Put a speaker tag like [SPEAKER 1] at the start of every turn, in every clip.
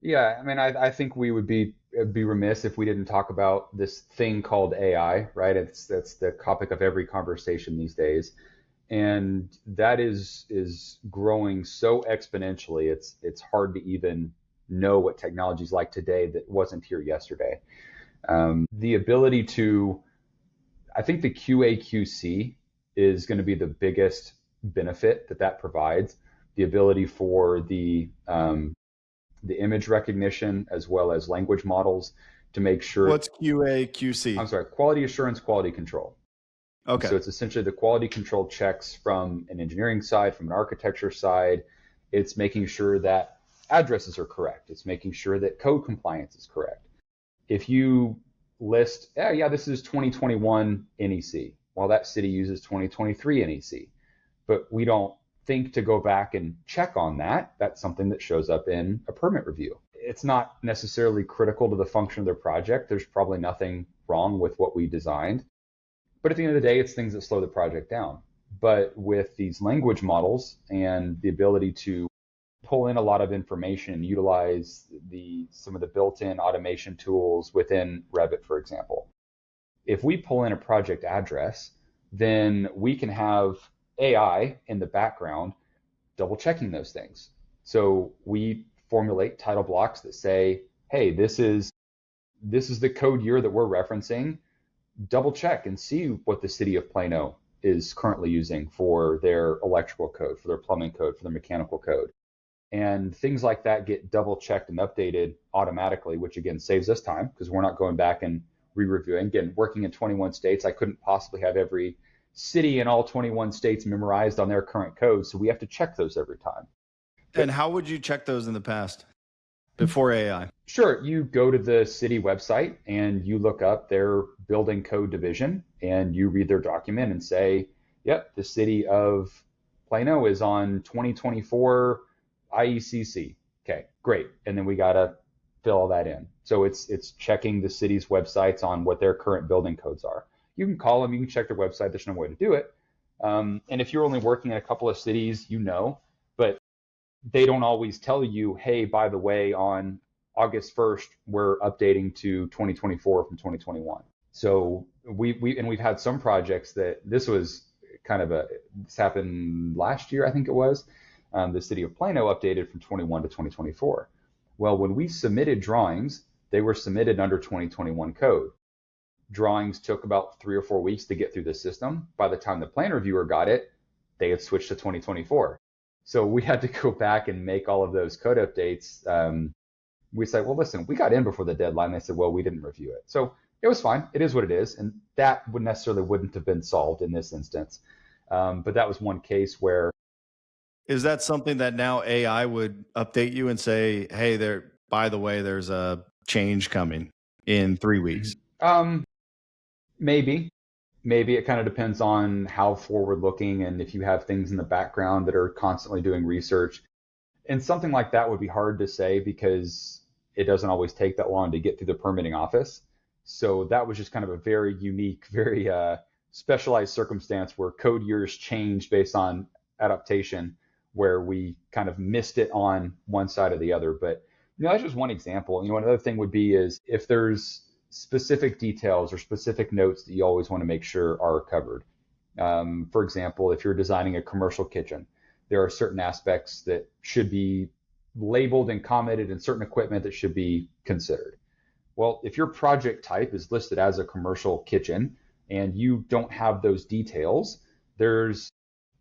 [SPEAKER 1] Yeah, I mean, I think we would be remiss if we didn't talk about this thing called AI, right? That's the topic of every conversation these days, and that is growing so exponentially. It's hard to even know what technology is like today that wasn't here yesterday. The ability to, I think the QA/QC is going to be the biggest benefit that that provides. The ability for the image recognition as well as language models to make sure.
[SPEAKER 2] What's QA,
[SPEAKER 1] I'm
[SPEAKER 2] QC?
[SPEAKER 1] sorry, quality assurance, quality control.
[SPEAKER 2] Okay.
[SPEAKER 1] So it's essentially the quality control checks from an engineering side, from an architecture side. It's making sure that addresses are correct. It's making sure that code compliance is correct. If you list, yeah, this is 2021 NEC, well, that city uses 2023 NEC, but we don't think to go back and check on that. That's something that shows up in a permit review. It's not necessarily critical to the function of their project. There's probably nothing wrong with what we designed. But at the end of the day, it's things that slow the project down. But with these language models and the ability to pull in a lot of information and utilize some of the built-in automation tools within Revit, for example, if we pull in a project address, then we can have AI in the background double checking those things. So we formulate title blocks that say, hey, this is the code year that we're referencing. Double check and see what the city of Plano is currently using for their electrical code, for their plumbing code, for their mechanical code. And things like that get double checked and updated automatically, which again saves us time because we're not going back and re-reviewing. Again, working in 21 states, I couldn't possibly have every city in all 21 states memorized on their current code. So we have to check those every time.
[SPEAKER 2] And how would you check those in the past before AI?
[SPEAKER 1] Sure, you go to the city website and you look up their building code division and you read their document and say, yep, the city of Plano is on 2024 IECC. Okay, great. And then we got to fill all that in. So it's checking the city's websites on what their current building codes are. You can call them, you can check their website. There's no way to do it. And if you're only working in a couple of cities, but they don't always tell you, hey, by the way, on August 1st, we're updating to 2024 from 2021. So we've had some projects that this was this happened last year, I think it was. The city of Plano updated from 21 to 2024. Well, when we submitted drawings, they were submitted under 2021 code. Drawings took about 3 or 4 weeks to get through the system. By the time the plan reviewer got it, they had switched to 2024. So we had to go back and make all of those code updates. We said, well, listen, we got in before the deadline. They said, well, we didn't review it. So it was fine. It is what it is. And that wouldn't have been solved in this instance. But that was one case where.
[SPEAKER 2] Is that something that now AI would update you and say, hey, by the way, there's a change coming in 3 weeks?
[SPEAKER 1] Maybe. Maybe it kind of depends on how forward looking and if you have things in the background that are constantly doing research. And something like that would be hard to say because it doesn't always take that long to get through the permitting office. So that was just kind of a very unique, very specialized circumstance where code years changed based on adaptation, where we kind of missed it on one side or the other. But that's just one example. Another thing would be is if there's specific details or specific notes that you always want to make sure are covered. For example, if you're designing a commercial kitchen, there are certain aspects that should be labeled and commented and certain equipment that should be considered. Well, if your project type is listed as a commercial kitchen and you don't have those details, there's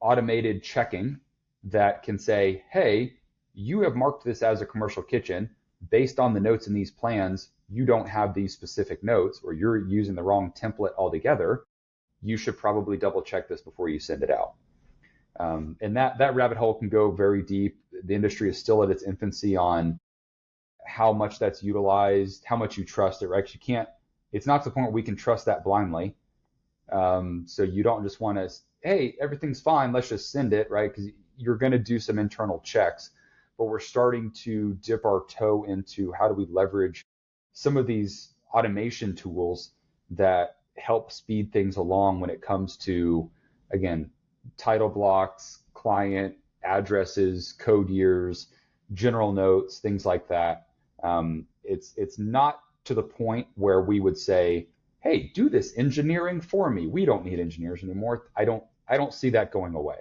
[SPEAKER 1] automated checking that can say, hey, you have marked this as a commercial kitchen. Based on the notes in these plans, you don't have these specific notes or you're using the wrong template altogether. You should probably double check this before you send it out. And that rabbit hole can go very deep. The industry is still at its infancy on how much that's utilized, how much you trust it, right? It's not to the point where we can trust that blindly. So you don't just want to, hey, everything's fine, let's just send it, right? Because you're going to do some internal checks. But we're starting to dip our toe into how do we leverage some of these automation tools that help speed things along when it comes to, again, title blocks, client addresses, code years, general notes, things like that. It's not to the point where we would say, "Hey, do this engineering for me. We don't need engineers anymore." I don't see that going away.